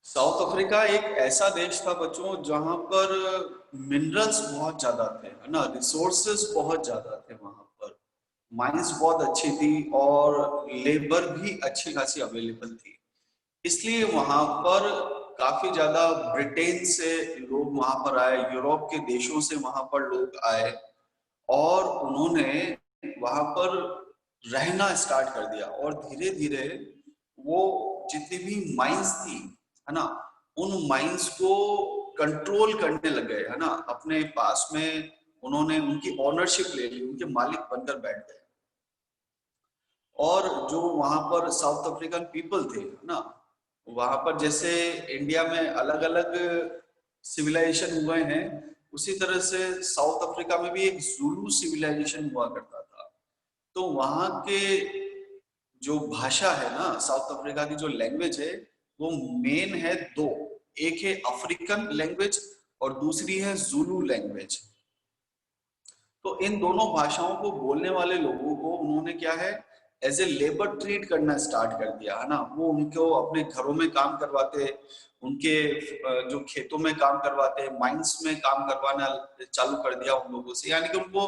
South Africa एक ऐसा देश था बच्चों जहां पर मिनरल्स बहुत ज्यादा थे, है ना। रिसोर्सेस बहुत ज्यादा थे वहां पर। माइंस बहुत अच्छी थी और लेबर भी अच्छी खासी अवेलेबल थी। इसलिए वहां पर काफी ज्यादा ब्रिटेन से लोग वहां पर आए, यूरोप के देशों से वहां पर लोग आए और उन्होंने वहां पर रहना स्टार्ट कर दिया। और धीरे धीरे वो जितनी भी माइंस थी, है ना, उन माइंस को कंट्रोल करने लग गए, है ना, अपने पास में। उन्होंने उनकी ओनरशिप ले ली, उनके मालिक बनकर बैठ गए। और जो वहां पर साउथ अफ्रीकन पीपल थे ना, वहां पर जैसे इंडिया में अलग अलग सिविलाइजेशन हुए हैं, उसी तरह से साउथ अफ्रीका में भी एक जुलू सिविलाइजेशन हुआ करता था। तो वहां के जो भाषा है ना, साउथ अफ्रीका की जो लैंग्वेज है, वो मेन है दो। एक है अफ्रीकन लैंग्वेज और दूसरी है जुलू लैंग्वेज। तो इन दोनों भाषाओं को बोलने वाले लोगों को उन्होंने क्या है, एज ए लेबर ट्रीट करना स्टार्ट कर दिया, है ना। वो उनको अपने घरों में काम करवाते, उनके जो खेतों में काम करवाते, माइंस में काम करवाना चालू कर दिया उन लोगों से। यानी कि उनको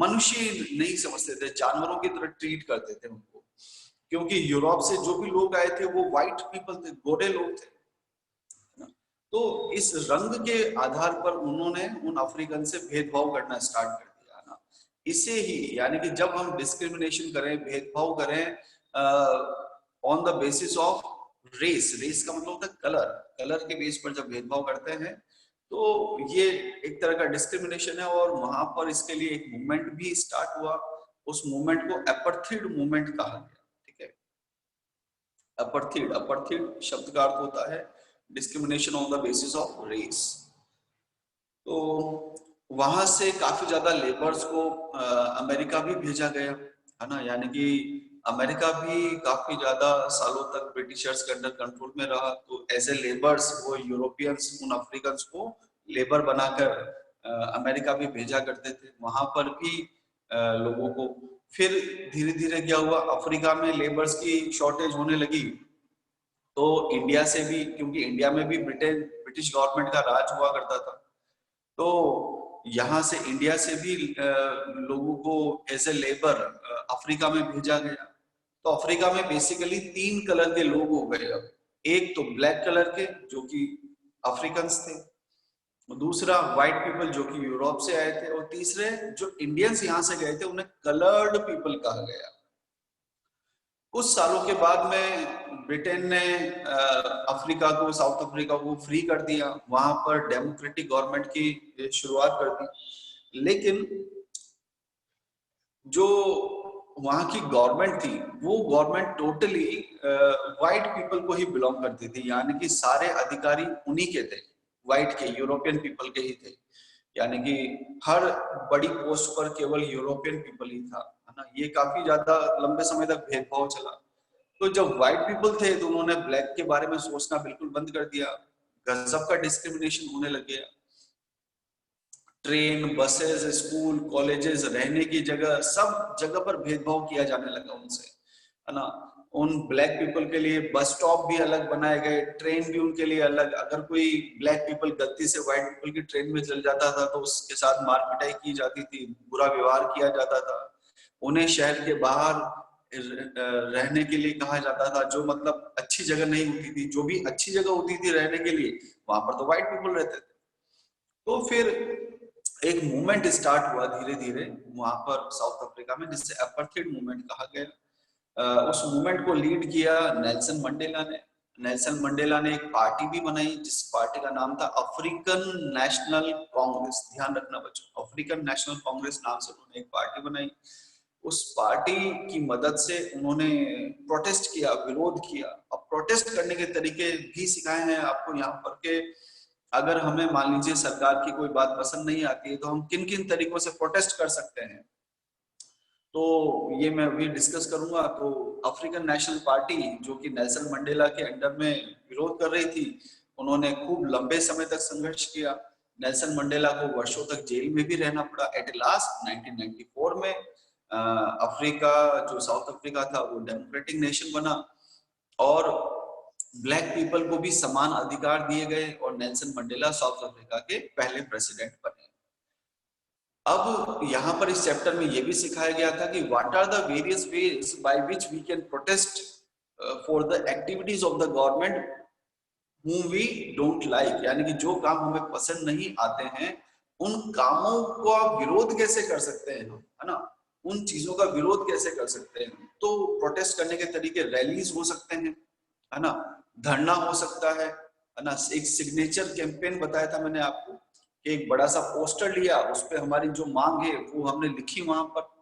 मनुष्य नहीं समझते थे, जानवरों की तरह ट्रीट करते थे उनको। क्योंकि यूरोप से जो भी लोग आए थे वो व्हाइट पीपल थे, गोरे लोग थे। तो इस रंग के आधार पर उन्होंने उन अफ्रीकन से भेदभाव करना स्टार्ट कर दिया ना। इसे ही, यानी कि जब हम डिस्क्रिमिनेशन करें, भेदभाव करें on the basis of race, race का मतलब होता है कलर, कलर के बेस पर जब भेदभाव करते हैं तो ये एक तरह का डिस्क्रिमिनेशन है। और वहां पर इसके लिए एक मूवमेंट भी स्टार्ट हुआ। उस मूवमेंट को एपर्थिड मूवमेंट कहा गया। ठीक है, अपर्थिड, अपर्थिड शब्द का अर्थ होता है discrimination on the basis of race. तो वहां से काफी ज्यादा लेबर्स को अमेरिका भी भेजा गया, है ना। यानी कि अमेरिका भी काफी ज्यादा सालों तक ब्रिटिशर्स के अंडर कंट्रोल में रहा। तो एज ए लेबर्स वो यूरोपियंस उन अफ्रीकन को लेबर बनाकर अमेरिका भी भेजा करते थे। वहां पर भी लोगों को फिर धीरे धीरे क्या हुआ, अफ्रीका में लेबर्स की शॉर्टेज होने लगी। तो इंडिया से भी, क्योंकि इंडिया में भी ब्रिटिश गवर्नमेंट का राज हुआ करता था, तो यहाँ से इंडिया से भी लोगों को एज ए लेबर अफ्रीका में भेजा गया। तो अफ्रीका में बेसिकली तीन कलर के लोग हो गए अब। एक तो ब्लैक कलर के जो कि अफ्रीकन थे, दूसरा व्हाइट पीपल जो कि यूरोप से आए थे, और तीसरे जो इंडियंस यहाँ से गए थे उन्हें कलर्ड पीपल कहा गया। कुछ सालों के बाद में ब्रिटेन ने अफ्रीका को, साउथ अफ्रीका को फ्री कर दिया। वहां पर डेमोक्रेटिक गवर्नमेंट की शुरुआत कर दी। लेकिन जो वहां की गवर्नमेंट थी, वो गवर्नमेंट टोटली व्हाइट पीपल को ही बिलोंग करती थी। यानी कि सारे अधिकारी उन्हीं के थे, व्हाइट के, यूरोपियन पीपल के ही थे। यानी कि हर बड़ी पोस्ट पर केवल यूरोपियन पीपल ही था, है ना। ये काफी ज्यादा लंबे समय तक भेदभाव चला। तो जब व्हाइट पीपल थे तो उन्होंने ब्लैक के बारे में सोचना बिल्कुल बंद कर दिया। गजब का डिस्क्रिमिनेशन होने लग गया। ट्रेन, बसेस, स्कूल, कॉलेजेस, रहने की जगह, सब जगह पर भेदभाव किया जाने लगा उनसे, है ना। उन ब्लैक पीपल के लिए बस स्टॉप भी अलग बनाए गए, ट्रेन भी उनके लिए अलग। अगर कोई ब्लैक पीपल गलती से व्हाइट पीपल की ट्रेन में चल जाता था तो उसके साथ मार पिटाई की जाती थी, बुरा व्यवहार किया जाता था। उन्हें शहर के बाहर रहने के लिए कहा जाता था, जो मतलब अच्छी जगह नहीं होती थी। जो भी अच्छी जगह होती थी रहने के लिए, वहां पर तो व्हाइट पीपल रहते थे। तो फिर एक मूवमेंट स्टार्ट हुआ धीरे धीरे वहां पर साउथ अफ्रीका में, जिससे अपर्थिड मूवमेंट कहा गया। उस मूवमेंट को लीड किया नेल्सन मंडेला ने। नेल्सन मंडेला ने एक पार्टी भी बनाई जिस पार्टी का नाम था अफ्रीकन नेशनल कांग्रेस। ध्यान रखना बच्चों, अफ्रीकन नेशनल कांग्रेस नाम से उन्होंने एक पार्टी बनाई। उस पार्टी की मदद से उन्होंने प्रोटेस्ट किया, विरोध किया। अब प्रोटेस्ट करने के तरीके भी सिखाए हैं आपको यहाँ पर के, अगर हमें मान लीजिए सरकार की कोई बात पसंद नहीं आती है तो हम किन किन तरीकों से प्रोटेस्ट कर सकते हैं, तो ये मैं अभी डिस्कस करूंगा। तो अफ्रीकन नेशनल पार्टी जो कि नेल्सन मंडेला के अंडर में विरोध कर रही थी, उन्होंने खूब लंबे समय तक संघर्ष किया। नेल्सन मंडेला को वर्षों तक जेल में भी रहना पड़ा। एट लास्ट 1994 में अफ्रीका, जो साउथ अफ्रीका था, वो डेमोक्रेटिक नेशन बना। और ब्लैक पीपल को भी समान अधिकार दिए गए और नेल्सन मंडेला साउथ अफ्रीका के पहले प्रेसिडेंट बने। अब यहाँ पर इस चैप्टर में यह भी सिखाया गया था कि what are the various ways by which we can protest for the activities of the government whom we don't like, यानी कि जो काम हमें पसंद नहीं आते हैं उन कामों का विरोध कैसे कर सकते हैं हम, है ना, उन चीजों का विरोध कैसे कर सकते हैं। तो प्रोटेस्ट करने के तरीके रैलीज हो सकते हैं, है ना, धरना हो सकता है ना, एक सिग्नेचर कैंपेन बताया था मैंने आपको कि एक बड़ा सा पोस्टर लिया, उस पर हमारी जो मांग है वो हमने लिखी वहां पर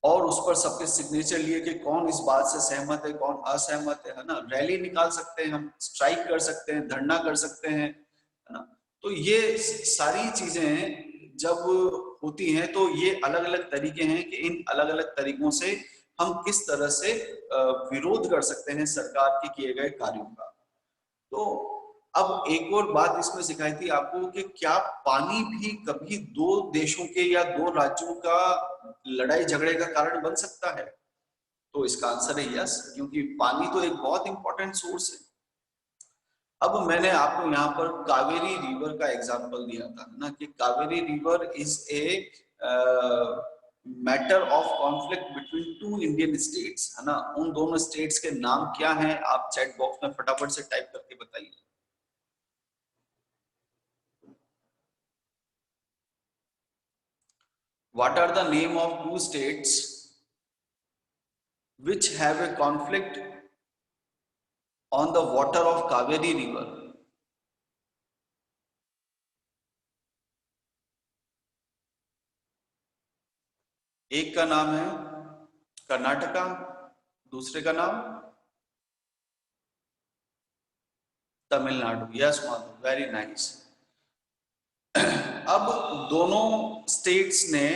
और उस पर सबके सिग्नेचर लिए कि कौन इस बात से सहमत है कौन असहमत है ना। रैली निकाल सकते हैं हम, स्ट्राइक कर सकते हैं, धरना कर सकते हैं, है ना। तो ये सारी चीजें जब होती हैं तो ये अलग अलग तरीके हैं कि इन अलग अलग तरीकों से हम किस तरह से विरोध कर सकते हैं सरकार के किए गए कार्यों का। तो अब एक और बात इसमें सिखाई थी आपको कि क्या पानी भी कभी दो देशों के या दो राज्यों का लड़ाई झगड़े का कारण बन सकता है। तो इसका आंसर है यस, क्योंकि पानी तो एक बहुत इंपॉर्टेंट सोर्स है। अब मैंने आपको यहाँ पर कावेरी रिवर का एग्जांपल दिया था ना कि Kaveri river is a matter of conflict between two Indian states, है ना। उन दोनों स्टेट्स के नाम क्या हैं आप चैट बॉक्स में फटाफट से टाइप करके बताइए। What are the name of two states which have a conflict on the water of Kaveri river? एक का नाम है कर्नाटका, दूसरे का नाम Tamil Nadu. Yes Madhu, very nice. अब दोनों स्टेट्स ने,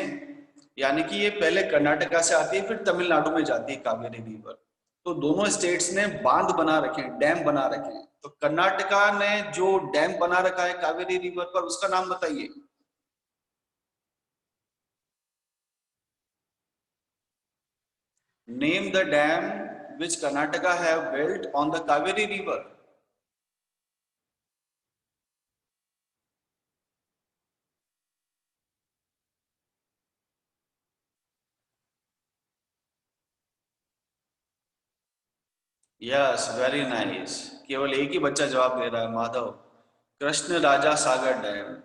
यानी कि ये पहले कर्नाटका से आती है फिर तमिलनाडु में जाती है कावेरी रिवर, तो दोनों स्टेट्स ने बांध बना रखे हैं, डैम बना रखे हैं। तो कर्नाटका ने जो डैम बना रखा है कावेरी रिवर पर उसका नाम बताइए। Name the dam which Karnataka have built on the Kaveri river. Yes, very nice. केवल एक ही बच्चा जवाब दे रहा है, माधव। कृष्ण राजा सागर डैम।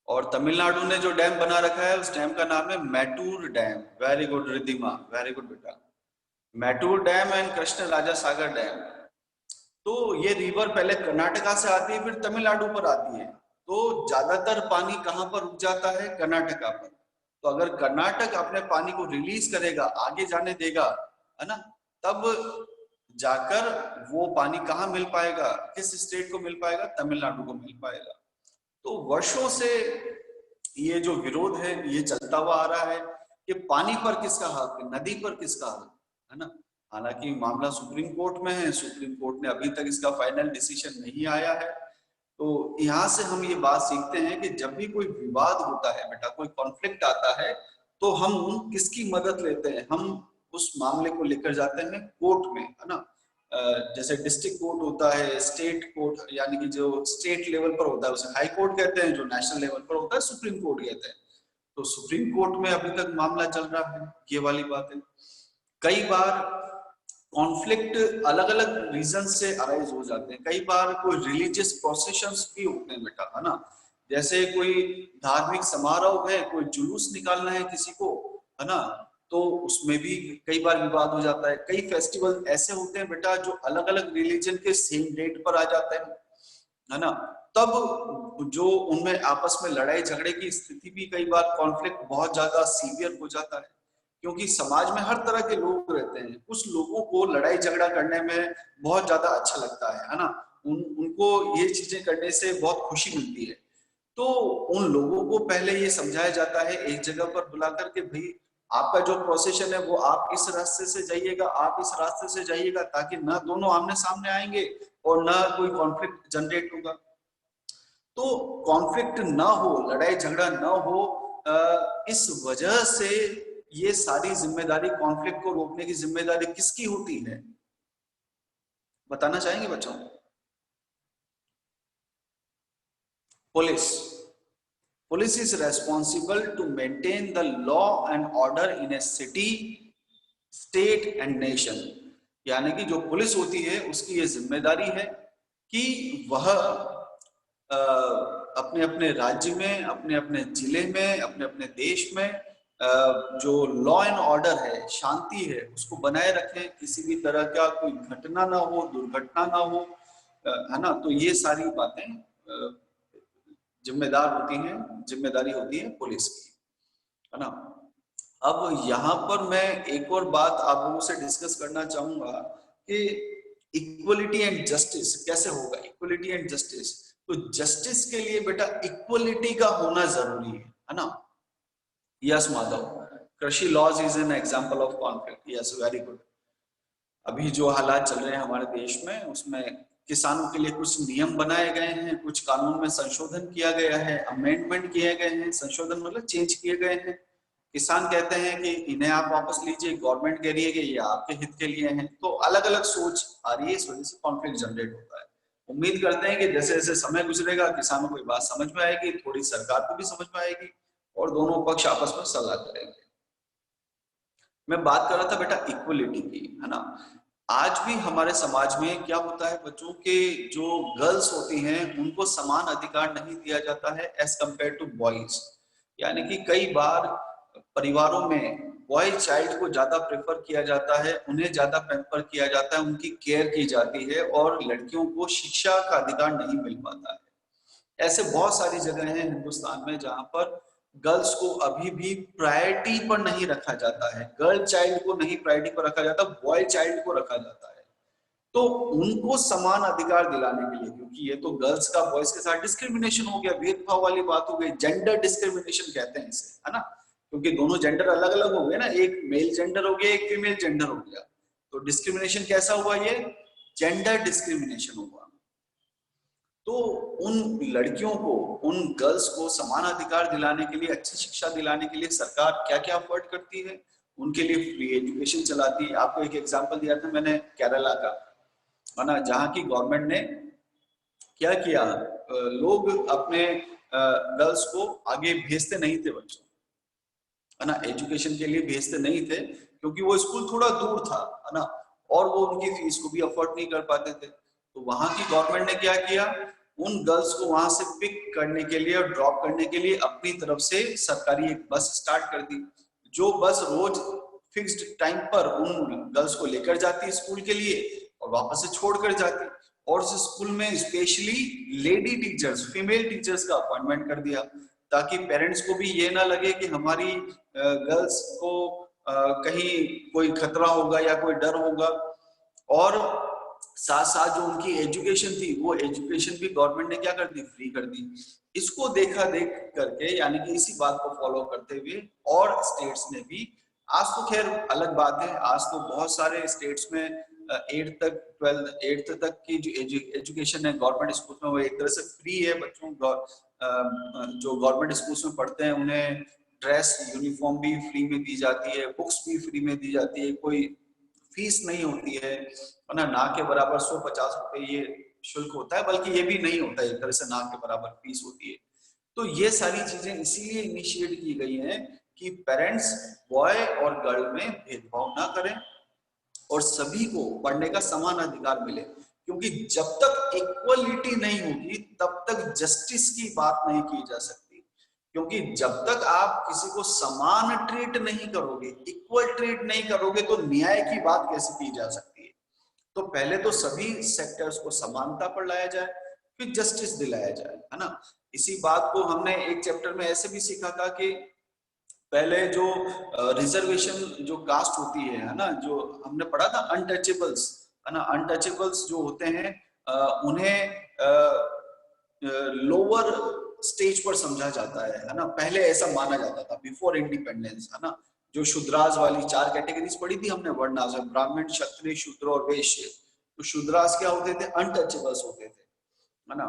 और तमिलनाडु ने जो डैम बना रखा है उस डैम का नाम है Mettur dam. Very good Riddhima, very good बेटा। Mettur dam and Krishna Raja Sagar dam. तो ये रिवर पहले कर्नाटका से आती है फिर तमिलनाडु पर आती है। तो ज्यादातर पानी कहां पर रुक जाता है? कर्नाटका पर। तो अगर कर्नाटक अपने पानी को रिलीज करेगा, आगे जाने देगा, है ना, तब जाकर वो पानी कहाँ मिल पाएगा, किस स्टेट को मिल पाएगा? तमिलनाडु को मिल पाएगा। तो वर्षों से ये जो विरोध है ये चलता हुआ आ रहा है कि पानी पर किसका हक है, नदी पर किसका हक है ना। हालांकि मामला सुप्रीम कोर्ट में है, सुप्रीम कोर्ट ने अभी तक इसका फाइनल डिसीजन नहीं आया है। तो यहाँ से हम ये बात सीखते हैं कि जब भी कोई विवाद होता है बेटा, कोई कॉन्फ्लिक्ट आता है, तो हम किसकी मदद लेते हैं? हम उस मामले को लेकर जाते हैं कोर्ट में, है ना। जैसे डिस्ट्रिक्ट कोर्ट होता है, स्टेट कोर्ट, यानी कि जो स्टेट लेवल पर होता है उसे हाई कोर्ट कहते हैं, जो नेशनल लेवल पर होता है सुप्रीम कोर्ट कहते हैं। तो सुप्रीम कोर्ट में अभी तक मामला चल रहा है, ये वाली बात है। कई बार कॉन्फ्लिक्ट अलग अलग रीजन से अराइज हो जाते हैं। कई बार कोई रिलीजियस प्रोसेशंस भी होते हैं बेटा, है ना। जैसे कोई धार्मिक समारोह है, कोई जुलूस निकालना है किसी को, है ना, तो उसमें भी कई बार विवाद हो जाता है। कई फेस्टिवल ऐसे होते हैं बेटा जो अलग अलग रिलीजन के सेम डेट पर आ जाते हैं, है ना। तब जो उनमें आपस में लड़ाई झगड़े की स्थिति भी, कई बार कॉन्फ्लिक्ट बहुत ज्यादा सीवियर हो जाता है, क्योंकि समाज में हर तरह के लोग रहते हैं। कुछ लोगों को लड़ाई झगड़ा करने में बहुत ज्यादा अच्छा लगता है ना, उनको ये चीजें करने से बहुत खुशी मिलती है। तो उन लोगों को पहले ये समझाया जाता है एक जगह पर बुला करके, भाई आपका जो प्रोसेशन है वो आप इस रास्ते से जाइएगा, आप इस रास्ते से जाइएगा, ताकि ना दोनों आमने सामने आएंगे और ना कोई कॉन्फ्लिक्ट जनरेट होगा। तो कॉन्फ्लिक्ट ना हो, लड़ाई झगड़ा ना हो, इस वजह से ये सारी जिम्मेदारी, कॉन्फ्लिक्ट को रोकने की जिम्मेदारी किसकी होती है? बताना चाहेंगे बच्चों? Police, police is responsible to maintain the law and order in a city, state and nation. यानी कि जो पुलिस होती है उसकी ये जिम्मेदारी है कि वह अपने अपने राज्य में, अपने अपने जिले में, अपने अपने देश में जो लॉ एंड ऑर्डर है, शांति है, उसको बनाए रखें, किसी भी तरह का कोई घटना ना हो, दुर्घटना ना हो, है ना। तो ये सारी बातें जिम्मेदार होती हैं, जिम्मेदारी होती है पुलिस की, है ना। अब यहाँ पर मैं एक और बात आप लोगों से डिस्कस करना चाहूंगा कि इक्वलिटी एंड जस्टिस कैसे होगा। इक्वलिटी एंड जस्टिस, तो जस्टिस के लिए बेटा इक्वलिटी का होना जरूरी है ना। यस माधव, कृषि laws is an example of conflict. Yes, very good. अभी जो हालात चल रहे हैं हमारे देश में, उसमें किसानों के लिए कुछ नियम बनाए गए हैं, कुछ कानून में संशोधन किया गया है, अमेंडमेंट किए गए हैं। संशोधन मतलब चेंज किए गए हैं। किसान कहते हैं कि इन्हें आप वापस लीजिए, गवर्नमेंट कह रही है कि ये आपके हित के लिए हैं। तो अलग अलग सोच आ रही है, इस वजह से कॉन्फ्लिक्ट जनरेट होता है। उम्मीद करते हैं कि जैसे जैसे समय गुजरेगा किसानों को ये बात समझ में आएगी, थोड़ी सरकार को भी समझ में आएगी और दोनों पक्ष आपस में सलाह करेंगे। मैं बात कर रहा था बेटा इक्वलिटी की, है ना। आज भी हमारे समाज में क्या होता है बच्चों के, जो गर्ल्स होती हैं उनको समान अधिकार नहीं दिया जाता है एज कंपेयर टू बॉयज। यानी कि कई बार परिवारों में बॉय चाइल्ड को ज्यादा प्रेफर किया जाता है, उन्हें ज्यादा पैम्पर किया जाता है, उनकी केयर की जाती है और लड़कियों को शिक्षा का अधिकार नहीं मिल पाता है। ऐसे बहुत सारी जगह हैं हिंदुस्तान में जहां पर गर्ल्स को अभी भी प्रायोरिटी पर नहीं रखा जाता है। गर्ल चाइल्ड को नहीं प्रायोरिटी पर रखा जाता, बॉय चाइल्ड को रखा जाता है। तो उनको समान अधिकार दिलाने के लिए, क्योंकि ये तो गर्ल्स का बॉयज के साथ डिस्क्रिमिनेशन हो गया, भेदभाव वाली बात हो गई, जेंडर डिस्क्रिमिनेशन कहते हैं इसे, है ना। क्योंकि दोनों जेंडर अलग अलग हो गए ना, एक मेल जेंडर हो गया, एक फीमेल जेंडर हो गया। तो डिस्क्रिमिनेशन कैसा हुआ, ये जेंडर डिस्क्रिमिनेशन हुआ। तो उन लड़कियों को, उन गर्ल्स को समान अधिकार दिलाने के लिए, अच्छी शिक्षा दिलाने के लिए सरकार क्या क्या एफर्ट करती है। उनके लिए फ्री एजुकेशन चलाती है। आपको एक एग्जांपल दिया था मैंने केरला का, है ना, जहाँ की गवर्नमेंट ने क्या किया, लोग अपने गर्ल्स को आगे भेजते नहीं थे बच्चों, है ना, एजुकेशन के लिए भेजते नहीं थे, क्योंकि वो स्कूल थोड़ा दूर था, है ना, और वो उनकी फीस को भी अफोर्ड नहीं कर पाते थे। तो वहां की गवर्नमेंट ने क्या किया, उन गर्ल्स को वहां से पिक करने के लिए और ड्रॉप करने के लिए अपनी तरफ से सरकारी एक बस स्टार्ट कर दी, जो बस रोज फिक्स्ड टाइम पर उन गर्ल्स को लेकर जाती स्कूल के लिए और वापस से छोड़ कर जाती। और उस स्कूल में specially lady teachers, female teachers का अपॉइंटमेंट कर दिया, ताकि पेरेंट्स को भी ये ना लगे कि हमारी गर्ल्स को कहीं कोई खतरा होगा या कोई डर होगा। और साथ साथ जो उनकी एजुकेशन थी, वो एजुकेशन भी गवर्नमेंट ने क्या कर दी, फ्री कर दी। इसको देखा देख करके, यानी कि इसी बात को फॉलो करते हुए और स्टेट्स ने भी, आज तो खैर अलग बात है, आज तो बहुत सारे स्टेट्स में 8th तक 12th 8th तक की जो एजुकेशन है गवर्नमेंट स्कूल में, वो एक तरह से फ्री है बच्चों। जो गवर्नमेंट स्कूल्स में पढ़ते हैं उन्हें ड्रेस यूनिफॉर्म भी फ्री में दी जाती है, बुक्स भी फ्री में दी जाती है, कोई फीस नहीं होती है ना, ना के बराबर 150 रुपए ये शुल्क होता है, बल्कि ये भी नहीं होता है, एक तरह से ना के बराबर फीस होती है। तो ये सारी चीजें इसीलिए इनिशिएट की गई हैं कि पेरेंट्स बॉय और गर्ल में भेदभाव ना करें और सभी को पढ़ने का समान अधिकार मिले। क्योंकि जब तक इक्वलिटी नहीं होगी तब तक जस्टिस की बात नहीं की जा सकती। क्योंकि जब तक आप किसी को समान ट्रीट नहीं करोगे, इक्वल ट्रीट नहीं करोगे, तो न्याय की बात कैसे की जा सकती है। तो पहले तो सभी सेक्टर्स को समानता पर लाया जाए, फिर जस्टिस दिलाया जाए, है ना। इसी बात को हमने एक चैप्टर में ऐसे भी सीखा था कि पहले जो रिजर्वेशन जो कास्ट होती है ना, जो हमने पढ़ा था अनटचेबल्स, है ना, अनटचेबल्स जो होते हैं उन्हें लोअर स्टेज पर समझा जाता है ना। पहले ऐसा माना जाता था बिफोर इंडिपेंडेंस, है ना। जो शूद्रास वाली 4 कैटेगरीज पढ़ी थी हमने, वर्णास, ब्राह्मण, क्षत्रिय, शूद्र और वैश्य। तो शूद्रास क्या होते थे, अनटचेबल्स होते थे, है ना।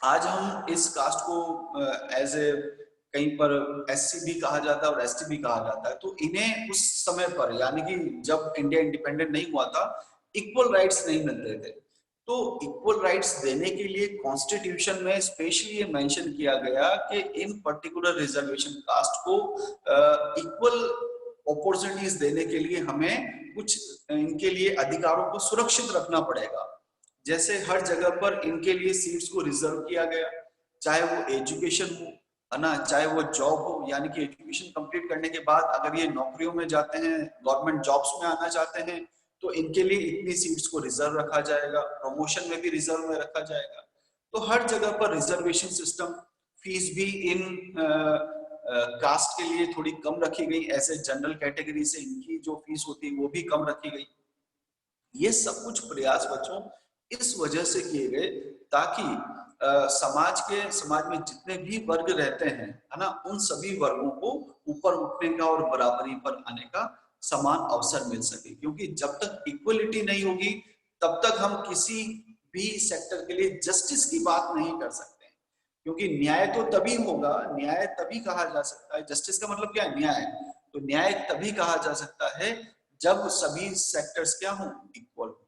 आज हम इस कास्ट को एज ए कहीं पर एससी भी कहा जाता है और एसटी भी कहा जाता है। तो इन्हें उस समय पर, यानी कि जब इंडिया इंडिपेंडेंट नहीं हुआ था, इक्वल राइट्स नहीं मिलते थे। तो इक्वल राइट्स देने के लिए कॉन्स्टिट्यूशन में स्पेशली ये मेंशन किया गया कि इन पर्टिकुलर रिजर्वेशन कास्ट को इक्वल अपॉर्चुनिटीज देने के लिए हमें कुछ इनके लिए अधिकारों को सुरक्षित रखना पड़ेगा। जैसे हर जगह पर इनके लिए सीट्स को रिजर्व किया गया, चाहे वो एजुकेशन हो, है ना, चाहे वो जॉब हो, यानी कि एजुकेशन कंप्लीट करने के बाद अगर ये नौकरियों में जाते हैं, गवर्नमेंट जॉब्स में आना चाहते हैं, तो इनके लिए इतनी सीट्स को रिजर्व रखा जाएगा, प्रमोशन में भी रिजर्व में रखा जाएगा। तो हर जगह पर रिजर्वेशन सिस्टम, फीस भी इन कास्ट के लिए थोड़ी कम रखी गई, ऐसे जनरल कैटेगरी से इनकी जो फीस होती है वो भी कम रखी गई। ये सब कुछ प्रयास बच्चों इस वजह से किए गए ताकि समाज में जितने भी वर्ग रहते हैं, है ना, उन सभी वर्गों को ऊपर उठने का और बराबरी पर आने का समान अवसर मिल सके। क्योंकि जब तक इक्वलिटी नहीं होगी तब तक हम किसी भी सेक्टर के लिए जस्टिस की बात नहीं कर सकते। क्योंकि न्याय तो तभी होगा, न्याय तभी कहा जा सकता है, जस्टिस का मतलब क्या है, न्याय। तो न्याय तभी कहा जा सकता है जब सभी सेक्टर्स क्या हो, इक्वल हो।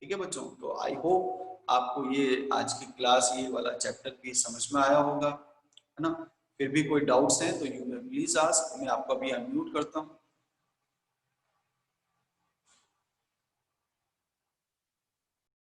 ठीक है बच्चों, तो आई होप आपको ये आज की क्लास, ये वाला चैप्टर भी समझ में आया होगा, है ना। फिर भी कोई डाउट्स हैं तो यू मे प्लीज आस्क, मैं आपको भी अनम्यूट करता हूँ।